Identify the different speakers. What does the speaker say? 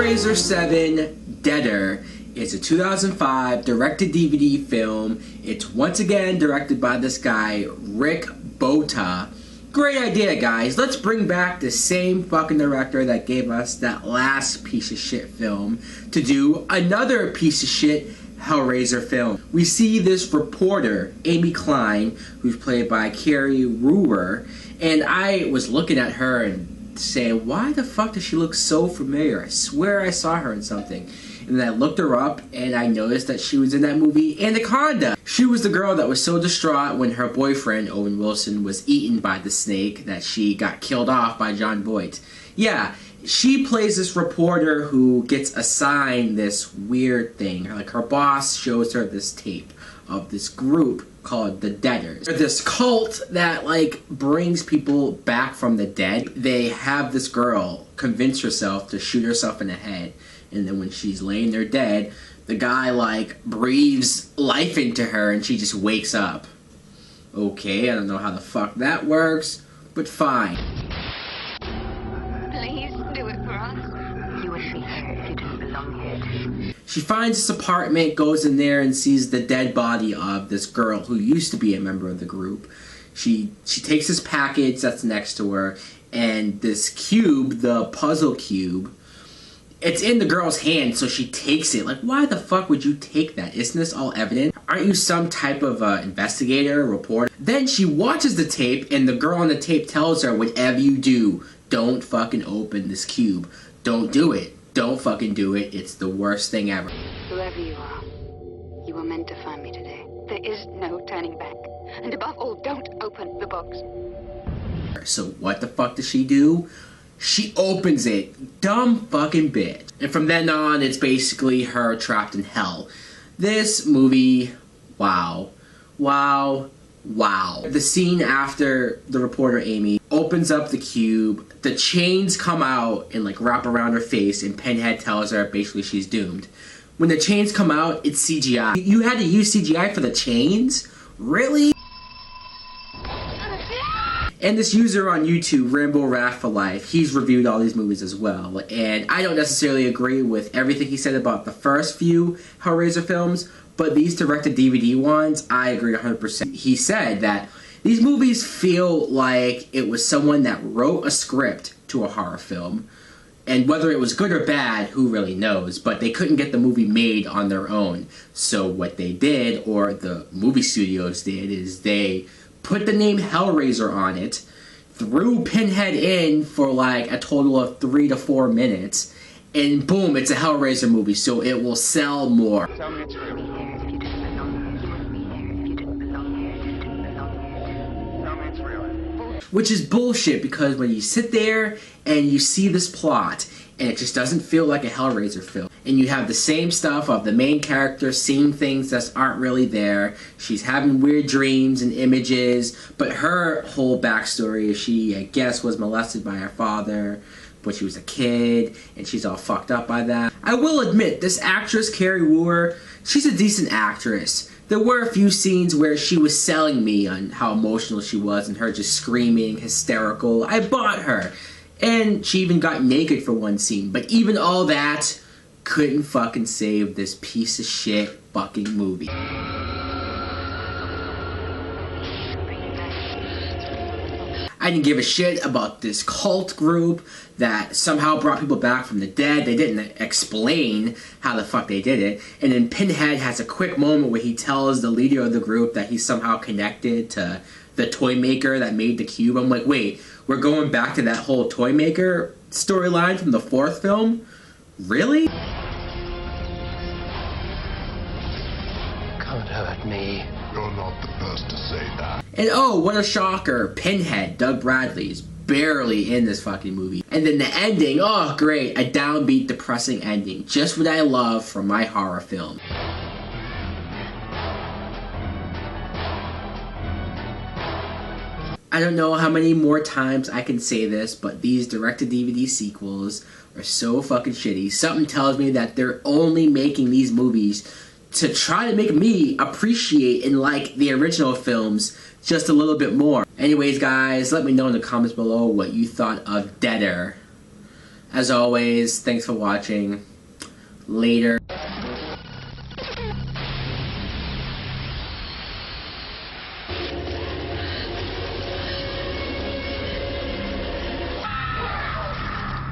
Speaker 1: Hellraiser VII Deader is a 2005 direct-to-DVD film. It's once again directed by this guy, Rick Bota. Great idea, guys. Let's bring back the same fucking director that gave us that last piece of shit film to do another piece of shit Hellraiser film. We see this reporter, Amy Klein, who's played by Carrie Ruhr, and I was looking at her and saying, why the fuck does she look so familiar? I swear I saw her in something. And then I looked her up and I noticed that she was in that movie Anaconda. She was the girl that was so distraught when her boyfriend, Owen Wilson, was eaten by the snake that she got killed off by John Voight. Yeah, she plays this reporter who gets assigned this weird thing. Like, her boss shows her this tape of this group called the Deaders. They're this cult that, like, brings people back from the dead. They have this girl convince herself to shoot herself in the head, and then when she's laying there dead, the guy, like, breathes life into her and she just wakes up. Okay, I don't know how the fuck that works, but fine.
Speaker 2: Please do it for us. You wouldn't be here if you didn't belong here.
Speaker 1: She finds this apartment, goes in there, and sees the dead body of this girl who used to be a member of the group. She takes this package that's next to her, and this cube, the puzzle cube, it's in the girl's hand, so she takes it. Like, why the fuck would you take that? Isn't this all evident? Aren't you some type of investigator, reporter? Then she watches the tape, and the girl on the tape tells her, whatever you do, don't fucking open this cube. Don't do it. Don't fucking do it. It's the worst thing ever.
Speaker 2: Whoever you are, you were meant to find me today. There is no turning back. And above all, don't open the box.
Speaker 1: So what the fuck does she do? She opens it. Dumb fucking bitch. And from then on, it's basically her trapped in hell. This movie, wow. Wow. Wow. The scene after the reporter Amy opens up the cube, the chains come out and like wrap around her face, and Pinhead tells her basically she's doomed. When the chains come out, it's CGI. You had to use CGI for the chains? Really? And this user on YouTube, Rambo Wrath for Life, he's reviewed all these movies as well. And I don't necessarily agree with everything he said about the first few Hellraiser films, but these direct-to-DVD ones, I agree 100%. He said that these movies feel like it was someone that wrote a script to a horror film, and whether it was good or bad, who really knows, but they couldn't get the movie made on their own. So what they did, or the movie studios did, is they put the name Hellraiser on it, threw Pinhead in for like a total of 3 to 4 minutes, and boom, it's a Hellraiser movie, so it will sell more.
Speaker 2: Tell me it's real. If you didn't belong here, you wouldn't be here. If you didn't belong here, you didn't belong here. Tell me it's real.
Speaker 1: Which is bullshit, because when you sit there and you see this plot, and it just doesn't feel like a Hellraiser film, and you have the same stuff of the main character seeing things that aren't really there, she's having weird dreams and images, but her whole backstory is she, I guess, was molested by her father when she was a kid, and she's all fucked up by that. I will admit, this actress, Carrie Ruhr, she's a decent actress. There were a few scenes where she was selling me on how emotional she was and her just screaming, hysterical. I bought her. And she even got naked for one scene. But even all that couldn't fucking save this piece of shit fucking movie. I didn't give a shit about this cult group that somehow brought people back from the dead. They didn't explain how the fuck they did it. And then Pinhead has a quick moment where he tells the leader of the group that he's somehow connected to the toy maker that made the cube. I'm like, wait, we're going back to that whole toy maker storyline from the fourth film? Really?
Speaker 3: Can't hurt me.
Speaker 4: You're not the first to say that.
Speaker 1: And oh, what a shocker, Pinhead, Doug Bradley, is barely in this fucking movie. And then the ending, oh great, a downbeat, depressing ending. Just what I love from my horror film. I don't know how many more times I can say this, but these direct-to-DVD sequels are so fucking shitty. Something tells me that they're only making these movies to try to make me appreciate and like the original films just a little bit more. Anyways, guys, let me know in the comments below what you thought of Deader. As always, thanks for watching. Later.